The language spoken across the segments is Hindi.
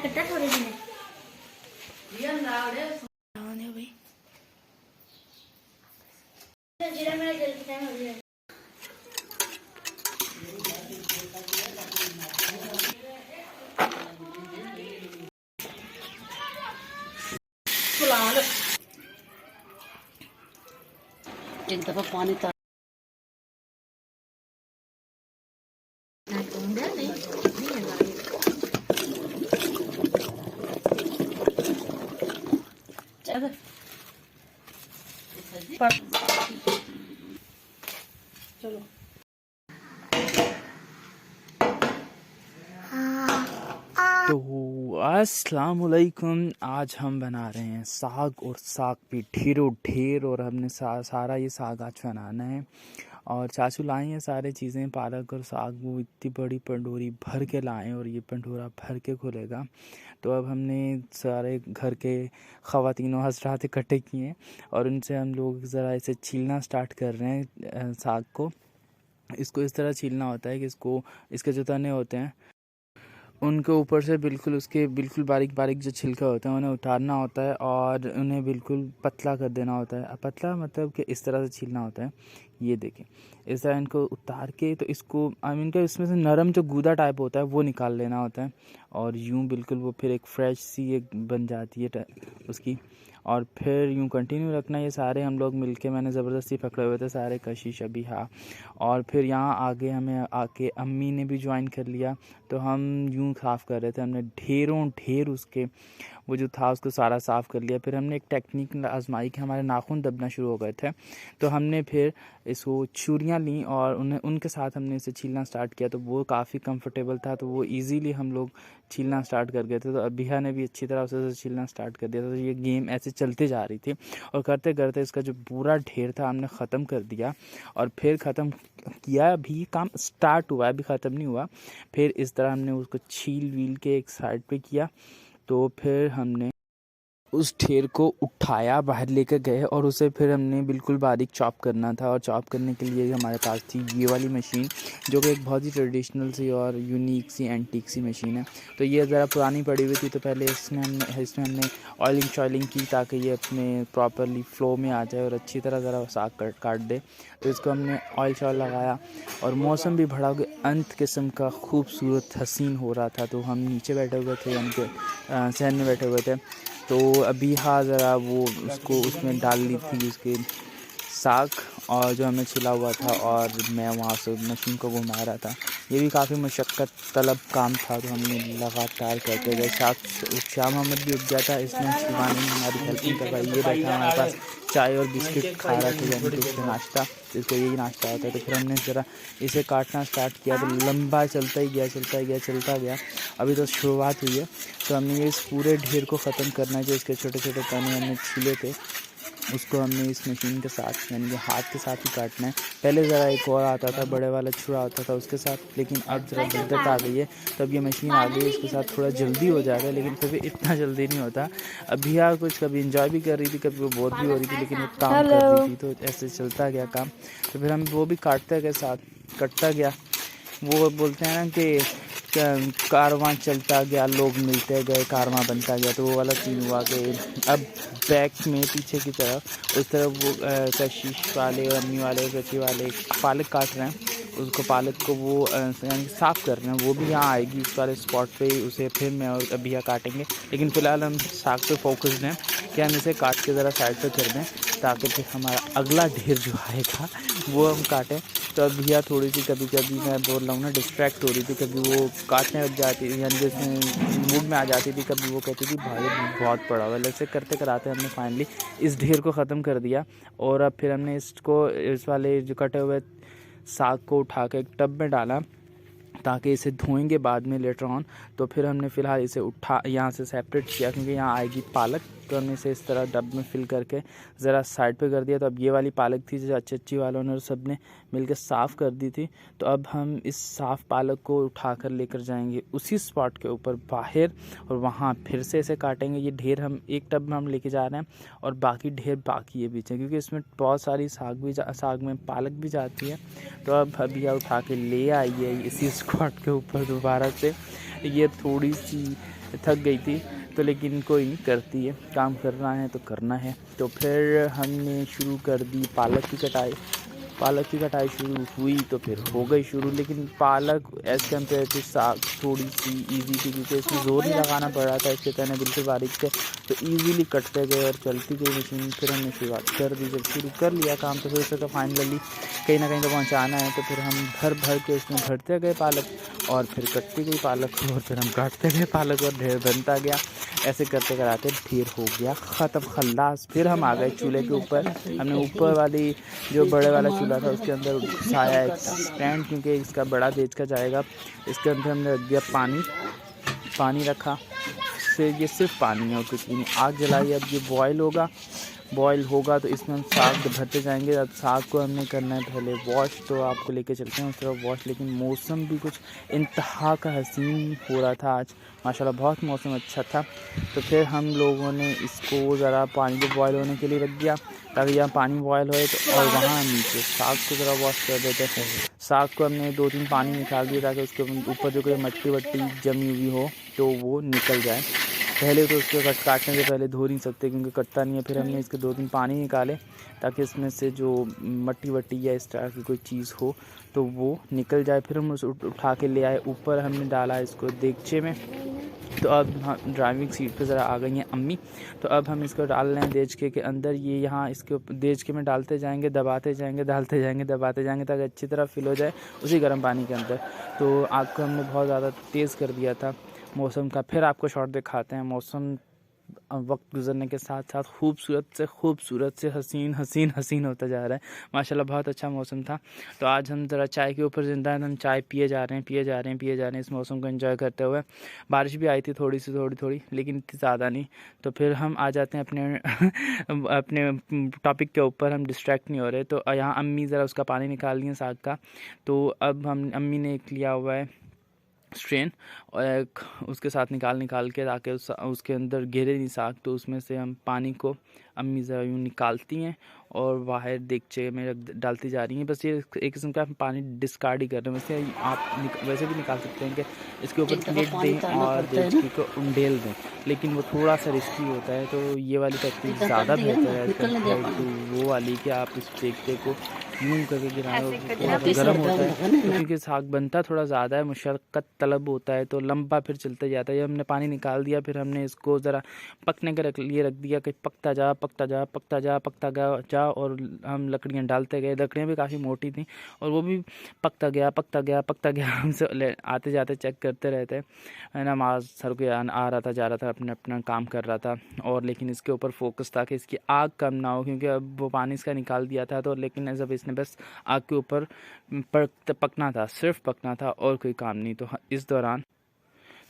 कट्टा थोड़े दिन भाई जीरा मेरा जल्दी टाइम हो गया। एक दफा पानी तार चलो। तो अस्सलाम वालेकुम। आज हम बना रहे हैं साग, और साग भी ढेरों ढेर, और हमने सारा ये साग आज बनाना है। और चाचू लाए हैं सारे चीज़ें, पालक और साग, वो इतनी बड़ी पंडोरी भर के लाएँ, और ये पंडोरा भर के खुलेगा। तो अब हमने सारे घर के ख़वातीनों हज़रात इकट्ठे किए हैं, और उनसे हम लोग ज़रा इसे छीलना स्टार्ट कर रहे हैं साग को। इसको इस तरह छीलना होता है कि इसके जो तने होते हैं उनके ऊपर से उसके बिल्कुल बारीक बारीक जो छिलका होता है उन्हें उतारना होता है, और उन्हें बिल्कुल पतला कर देना होता है। पतला मतलब कि इस तरह से छीलना होता है। ये देखें, इस तरह इनको उतार के, तो इसको इनका इसमें से नरम जो गूदा टाइप होता है वो निकाल लेना होता है, और यूँ बिल्कुल वो फिर एक फ्रेश सी एक बन जाती है उसकी। और फिर यूँ कंटिन्यू रखना। ये सारे हम लोग मिलके, मैंने ज़बरदस्ती पकड़े हुए थे सारे, कशिश अभी हाँ। और फिर यहाँ आगे हमें आके अम्मी ने भी ज्वाइन कर लिया, तो हम यूँ साफ़ कर रहे थे। हमने ढेरों ढेर उसके वो जो था उसको सारा साफ़ कर लिया। फिर हमने एक टेक्निक आजमाई कि हमारे नाखून दबना शुरू हो गए थे, तो हमने फिर इसको छुरियाँ ली और उनके साथ हमने इसे छीलना स्टार्ट किया। तो वो काफ़ी कंफर्टेबल था, तो वो इजीली हम लोग छीलना स्टार्ट कर गए थे। तो अबिहा ने भी अच्छी तरह से छीलना स्टार्ट कर दिया था। तो ये गेम ऐसे चलते जा रही थी, और करते करते इसका जो पूरा ढेर था हमने ख़त्म कर दिया। और फिर ख़त्म किया, अभी काम स्टार्ट हुआ है, अभी ख़त्म नहीं हुआ। फिर इस तरह हमने उसको छील वील के एक साइड पे किया। तो फिर हमने उस ढेर को उठाया, बाहर लेकर गए, और उसे फिर हमने बिल्कुल बारीक चॉप करना था। और चॉप करने के लिए हमारे पास थी ये वाली मशीन, जो कि एक बहुत ही ट्रेडिशनल सी और यूनिक सी एंटीक सी मशीन है। तो ये ज़रा पुरानी पड़ी हुई थी, तो पहले इसमें हमने ऑयलिंग शॉयलिंग की, ताकि ये अपने प्रॉपरली फ्लो में आ जाए और अच्छी तरह ज़रा साग काट दे। तो इसको हमने ऑयल शॉयल लगाया, और मौसम भी बड़ा अंत किस्म का खूबसूरत हसीन हो रहा था। तो हम नीचे बैठे हुए थे, यानी कि सहन में बैठे हुए थे। तो अभी हाँ ज़रा वो उसको उसमें डाल ली थी उसके साग, और जो हमने छिला हुआ था, और मैं वहाँ से मशीन को घुमा रहा था। ये भी काफ़ी मशक्क़त तलब काम था, तो हमने लगातार करते गए। शाह मोहम्मद भी उठ गया था, इसमें शिवानी ने हमारी हेल्पिंग करवाई। ये बैठा हमारे पास चाय और बिस्किट खा रहा था, यानी कि उसका नाश्ता, इसको यही नाश्ता होता है। तो फिर हमने ज़रा इसे काटना स्टार्ट किया, तो लंबा चलता गया। अभी तो शुरुआत हुई है। तो हमने ये इस पूरे ढेर को ख़त्म करना है। जो इसके छोटे छोटे तने हमने छीले थे, उसको हमने इस मशीन के साथ, यानी कि हाथ के साथ ही काटना है। पहले ज़रा एक और आता था, बड़े वाला छुरा होता था उसके साथ, लेकिन अब ज़रा दिक्कत आ गई है। तो अब ये मशीन आ गई है, इसके साथ थोड़ा जल्दी हो जाता है, लेकिन फिर भी इतना जल्दी नहीं होता। अभी हाँ कुछ कभी इंजॉय भी कर रही थी, कभी वो बोर भी हो रही थी, लेकिन वो काम कर रही थी, तो ऐसे चलता गया काम। तो फिर हम वो भी काटते गए, साथ कटता गया। वो बोलते हैं ना कि कारवां चलता गया, लोग मिलते गए, कारवां बनता गया। तो वो वाला सीन हुआ कि अब बैक में पीछे की तरफ उस तरफ वो कशिश वाले, अम्मी वाले, चाची वाले पालक काट रहे हैं। उसको पालक को वो यानी साफ़ कर रहे हैं। वो भी यहाँ आएगी उस वाले स्पॉट पे, उसे फिर मैं और अभी यहाँ काटेंगे। लेकिन फ़िलहाल हम साग पे फोकस्ड हैं कि हम इसे काट के ज़रा साइड पे कर दें, ताकि फिर हमारा अगला ढेर जो आएगा वो हम काटें। तो अब भैया थोड़ी सी कभी कभी मैं बोल रहा हूँ ना, डिस्ट्रैक्ट हो रही थी। कभी वो काटने लग जाती थी, यानी जैसे मूड में आ जाती थी। कभी वो कहती थी भाई बहुत पड़ा हुआ है। ऐसे करते कराते हमने फाइनली इस ढेर को ख़त्म कर दिया। और अब फिर हमने इसको इस वाले जो कटे हुए साग को उठा के एक टब में डाला, ताकि इसे धोएंगे बाद में लेटर ऑन। तो फिर हमने फ़िलहाल इसे यहाँ से सेपरेट किया, क्योंकि यहाँ आएगी पालक। तो हमने इसे इस तरह डब में फिल करके ज़रा साइड पे कर दिया। तो अब ये वाली पालक थी जो चाची वालों ने और सब ने मिलकर साफ़ कर दी थी। तो अब हम इस साफ़ पालक को उठाकर लेकर जाएंगे उसी स्पॉट के ऊपर बाहर, और वहाँ फिर से इसे काटेंगे। ये ढेर हम एक टब में हम लेके जा रहे हैं, और बाकी ढेर बाकी है पीछे, क्योंकि इसमें बहुत सारी साग में पालक भी जाती है। तो अब अभी उठा के ले आइए इसी स्पॉट के ऊपर दोबारा से। ये थोड़ी सी थक गई थी, तो लेकिन कोई नहीं, करती है, काम करना है तो करना है। तो फिर हमने शुरू कर दी पालक की कटाई। पालक की कटाई शुरू हुई तो फिर हो गई शुरू, लेकिन पालक एज़ कम्पेयर टू साग थोड़ी सी ईजी थी, क्योंकि इसमें ज़ोर नहीं लगाना पड़ रहा था, इसके तने बिल्कुल बारीक थे, तो ईजीली कटते गए और चलती गई मशीन। फिर हमने शुरुआत कर दी, जब शुरू कर लिया काम तो फिर उसे तो फाइनली कहीं ना कहीं तो पहुँचाना है, तो फिर हम भर के उसमें भरते गए पालक और फिर कटती गई पालक और फिर हम काटते गए पालक और ढेर बनता गया। ऐसे करते कराते ढेर हो गया ख़त्म, खल्लास। फिर हम आ गए चूल्हे के ऊपर। हमने ऊपर वाली जो बड़े वाला चूल्हा था उसके अंदर घुसाया एक स्टैंड, क्योंकि इसका बड़ा तेज का जाएगा। इसके अंदर हमने रख दिया पानी रखा, से ये सिर्फ पानी है और कुछ नहीं। आग जलाई, अब ये बॉयल होगा तो इसमें हम साग भरते जाएंगे। अब साग को हमने करना है पहले वॉश, तो आपको लेके चलते हैं उस तरफ वॉश। लेकिन मौसम भी कुछ इंतहा का हसीन हो रहा था आज, माशाल्लाह बहुत मौसम अच्छा था। तो फिर हम लोगों ने इसको ज़रा पानी को बॉयल होने के लिए रख दिया, ताकि यहाँ पानी बॉयल होए तो, और वहाँ नीचे साग को ज़रा वॉश कर देते हैं। साग को हमने 2-3 पानी निकाल दिया ताकि उसके ऊपर जो कोई मट्टी वट्टी जमी हुई हो तो वो निकल जाए। पहले तो उसको काटने से पहले धो नहीं सकते क्योंकि कटता नहीं है। फिर हमने इसके 2-3 पानी निकाले ताकि इसमें से जो मट्टी वट्टी या इस तरह की कोई चीज़ हो तो वो निकल जाए। फिर हम उसे उठा के ले आए ऊपर, हमने डाला इसको देगचे में। तो अब हम ड्राइविंग सीट पे ज़रा आ गई हैं अम्मी, तो अब हम इसको डाल रहे हैं देगचे के अंदर। ये यहाँ इसके देगचे में डालते जाएंगे, दबाते जाएंगे, डालते जाएंगे, दबाते जाएंगे ताकि अच्छी तरह फिल हो जाए उसी गर्म पानी के अंदर। तो आग को हमने बहुत ज़्यादा तेज़ कर दिया था मौसम का। फिर आपको शॉट दिखाते हैं। मौसम वक्त गुजरने के साथ साथ खूबसूरत से हसीन होता जा रहा है। माशाल्लाह बहुत अच्छा मौसम था। तो आज हम ज़रा चाय के ऊपर ज़िंदा हैं, हम चाय पिए जा रहे हैं इस मौसम को एंजॉय करते हुए। बारिश भी आई थी थोड़ी, लेकिन इतनी ज़्यादा नहीं। तो फिर हम आ जाते हैं अपने टॉपिक के ऊपर, हम डिस्ट्रैक्ट नहीं हो रहे। तो यहाँ अम्मी ज़रा उसका पानी निकाल रही हैं साग का। तो अब अम्मी ने एक लिया हुआ है स्ट्रेन और एक उसके साथ निकाल के ताकि उसके अंदर गिरे नहीं साग। तो उसमें से हम पानी को अम्मी ज़रा यूँ निकालती हैं और बाहर देगचे में डालती जा रही हैं। बस ये एक किस्म का पानी डिस्कार्ड ही कर रहे हैं। वैसे आप वैसे भी निकाल सकते हैं कि इसके ऊपर प्लेट दें और देगचे को उंडेल दें, लेकिन वो थोड़ा सा रिस्की होता है। तो ये वाली टेक्निक ज़्यादा बेहतर है कंपेयर टू वो वाली कि आप इस देगचे को यूँ करके गिराएं, गर्म होता है क्योंकि साग बनता थोड़ा ज़्यादा है, मुशक्क़त तलब होता है, तो लंबा फिर चलते जाता है। जब हमने पानी निकाल दिया फिर हमने इसको ज़रा पकने के लिए रख दिया कि पकता जा और हम लकड़ियाँ डालते गए। लकड़ियाँ भी काफ़ी मोटी थी और वो भी पकता गया। हमसे आते जाते चेक करते रहते हैं। नमाज सर को आ रहा था, जा रहा था, अपना काम कर रहा था, और लेकिन इसके ऊपर फोकस था कि इसकी आग कम ना हो, क्योंकि अब वो पानी इसका निकाल दिया था। तो लेकिन जब इसने बस आग के ऊपर पकना था, सिर्फ पकना था और कोई काम नहीं।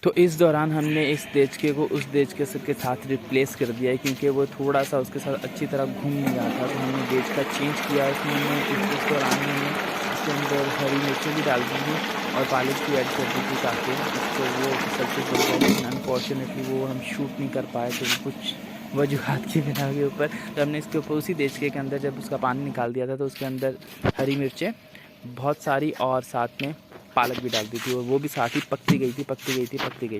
तो इस दौरान हमने इस देचके को उस देचके के साथ रिप्लेस कर दिया है, क्योंकि वो थोड़ा सा उसके साथ अच्छी तरह घूम नहीं रहा था। तो हमने देचका चेंज किया। इसमें इस दौरान हमने इसके अंदर हरी मिर्चें भी डाल दी थी और पालक भी ऐड कर दी थी ताकि इसको वो सबसे बन जाए। लेकिन अनफॉर्चुनेटली वो हम शूट नहीं कर पाए, तो कुछ वजूहात की बिना के ऊपर। तो हमने इसके ऊपर उसी देचके के अंदर जब उसका पानी निकाल दिया था तो उसके अंदर हरी मिर्चें बहुत सारी और साथ में पालक भी डाल दी थी, और वो भी साथ ही पकती गई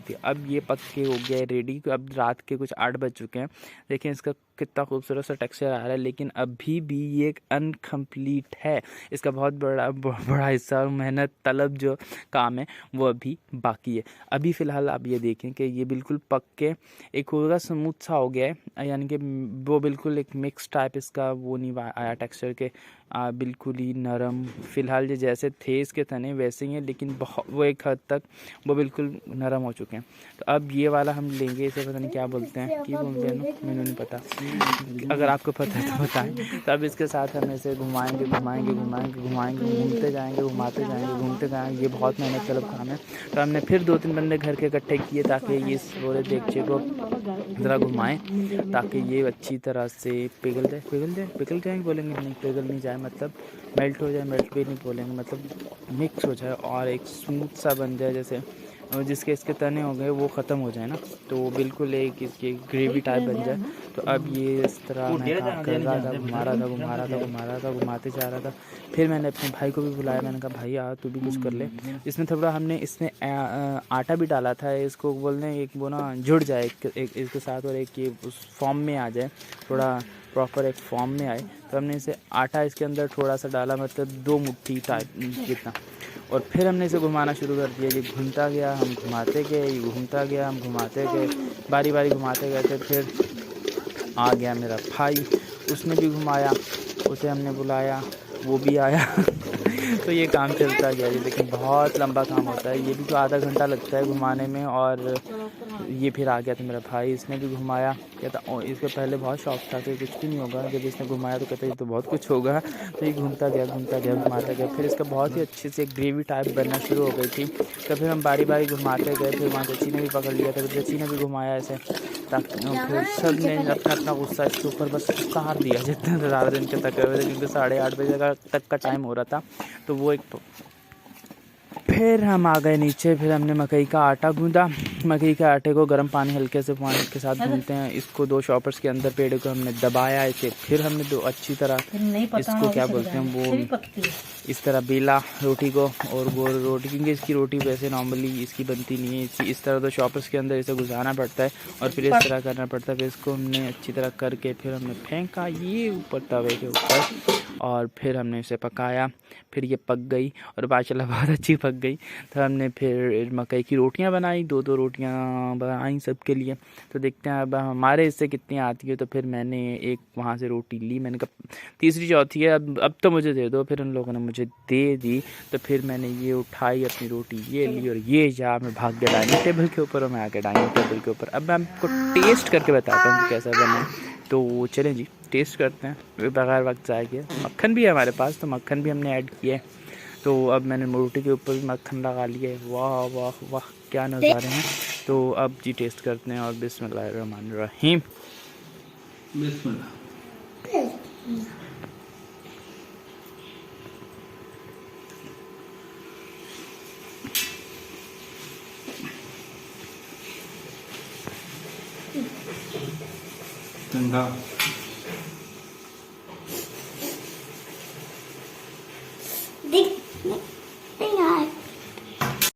थी। अब ये पक के हो गया है रेडी। अब रात के कुछ 8 बज चुके हैं। देखिए इसका कितना खूबसूरत सा टेक्सचर आ रहा है, लेकिन अभी भी ये एक अनकम्प्लीट है। इसका बहुत बड़ा हिस्सा और मेहनत तलब जो काम है वो अभी बाकी है। अभी फ़िलहाल आप ये देखें कि ये बिल्कुल पक के एक होगा स्मूथ सा हो गया है, यानी कि वो बिल्कुल एक मिक्स टाइप इसका वो नहीं आया टेक्सचर के, बिल्कुल ही नरम। फ़िलहाल ये जैसे थे इसके तने वैसे ही हैं, लेकिन वो एक हद तक वो बिल्कुल नरम हो चुके हैं। तो अब ये वाला हम लेंगे, इसे पता नहीं क्या बोलते हैं, कि बोलते हैं ना, मैंने नहीं पता, अगर आपको पता है तो बताएं। तो अब इसके साथ हम इसे घुमाएंगे, घूमते जाएंगे। ये बहुत मेहनत तलब काम है। तो हमने फिर 2-3 बंदे घर के इकट्ठे किए ताकि ये इस पूरे देगचे को ज़रा घुमाएं ताकि ये अच्छी तरह से पिघल जाए बोलेंगे, नहीं पिघल नहीं जाए मतलब मेल्ट हो जाए, मेल्ट भी नहीं बोलेंगे, मतलब मिक्स हो जाए और एक स्मूथ सा बन जाए, जैसे और जिसके इसके तने हो गए वो ख़त्म हो जाए ना, तो वो बिल्कुल एक इसकी ग्रेवी टाइप बन जाए। तो अब ये इस तरह मैं काम कर रहा था, घुमा रहा था, घुमाते जा रहा था। फिर मैंने अपने भाई को भी बुलाया, मैंने कहा भाई आ तू भी कुछ कर ले। इसमें थोड़ा हमने इसमें आटा भी डाला था, इसको बोलते हैं एक वो ना जुड़ जाए एक इसके साथ, और एक ये उस फॉर्म में आ जाए, थोड़ा प्रॉपर एक फॉर्म में आए। तो हमने इसे आटा इसके अंदर थोड़ा सा डाला, मतलब 2 मुट्ठी टाइप जितना, और फिर हमने इसे घुमाना शुरू कर दिया। ये घूमता गया, हम घुमाते गए, ये घूमता गया, हम घुमाते गए, बारी बारी घुमाते गए थे। फिर आ गया मेरा भाई, उसने भी घुमाया, उसे हमने बुलाया, वो भी आया तो ये काम चलता गया। ये लेकिन बहुत लंबा काम होता है, ये भी तो आधा घंटा लगता है घुमाने में। और ये फिर आ गया था मेरा भाई, इसने भी घुमाया। कहता इसके पहले बहुत शौक था कि कुछ भी नहीं होगा, जब इसने घुमाया तो कहता ये तो बहुत कुछ होगा। तो ये घूमता गया, घुमाता गया। फिर इसका बहुत ही अच्छे से ग्रेवी टाइप बनना शुरू हो गई थी। तो फिर हम बारी बारी घुमाते गए। फिर वहाँ चाची ने भी पकड़ लिया था, चाची ने भी घुमाया ऐसे, ताकि फिर सब ने अपना अपना गुस्सा इसके ऊपर बस उतार दिया जितने ज़्यादा दिन के तक हुए थे, क्योंकि 8:30 बजे तक का टाइम हो रहा था। तो वो एक फिर हम आ गए नीचे। फिर हमने मकई का आटा गूंदा। मकई के आटे को गर्म पानी हल्के से पानी के साथ गूंदते हैं। इसको 2 शॉपर्स के अंदर पेड़ को हमने दबाया इसे। फिर हमने 2 अच्छी तरह इसको क्या बोलते हैं वो इस तरह बेला रोटी को, और वो रोटी, क्योंकि इसकी रोटी वैसे नॉर्मली इसकी बनती नहीं है, इस तरह 2 शॉपर्स के अंदर इसे घुसाना पड़ता है और फिर इस तरह करना पड़ता है। फिर इसको हमने अच्छी तरह करके फिर हमने फेंका ये ऊपर तवे के ऊपर, और फिर हमने इसे पकाया। फिर ये पक गई और माशाल्लाह बहुत अच्छी पक गई। तो हमने फिर मकई की रोटियां बनाई, 2-2 रोटियां बनाई सबके लिए। तो देखते हैं अब हमारे इससे कितनी आती है। तो फिर मैंने एक वहाँ से रोटी ली, मैंने कहा तीसरी चौथी है, अब तो मुझे दे दो। फिर उन लोगों ने मुझे दे दी। तो फिर मैंने ये उठाई अपनी रोटी, ये ली, और ये जा मैं भाग गया डाइनिंग टेबल के ऊपर, और मैं आके डाइनिंग टेबल के ऊपर अब मैं आपको टेस्ट करके बताता हूँ कि कैसा बना। तो चलें जी टेस्ट करते हैं बगैर वक्त ज़ाया किए। मक्खन भी है हमारे पास, तो मक्खन भी हमने ऐड किया है। तो अब मैंने रोटी के ऊपर भी मक्खन लगा लिया है। वाह वाह वाह क्या नज़ारे हैं। तो अब जी टेस्ट करते हैं, और बिस्मिल्लाहिर्रहमानिर्रहीम। ठंडा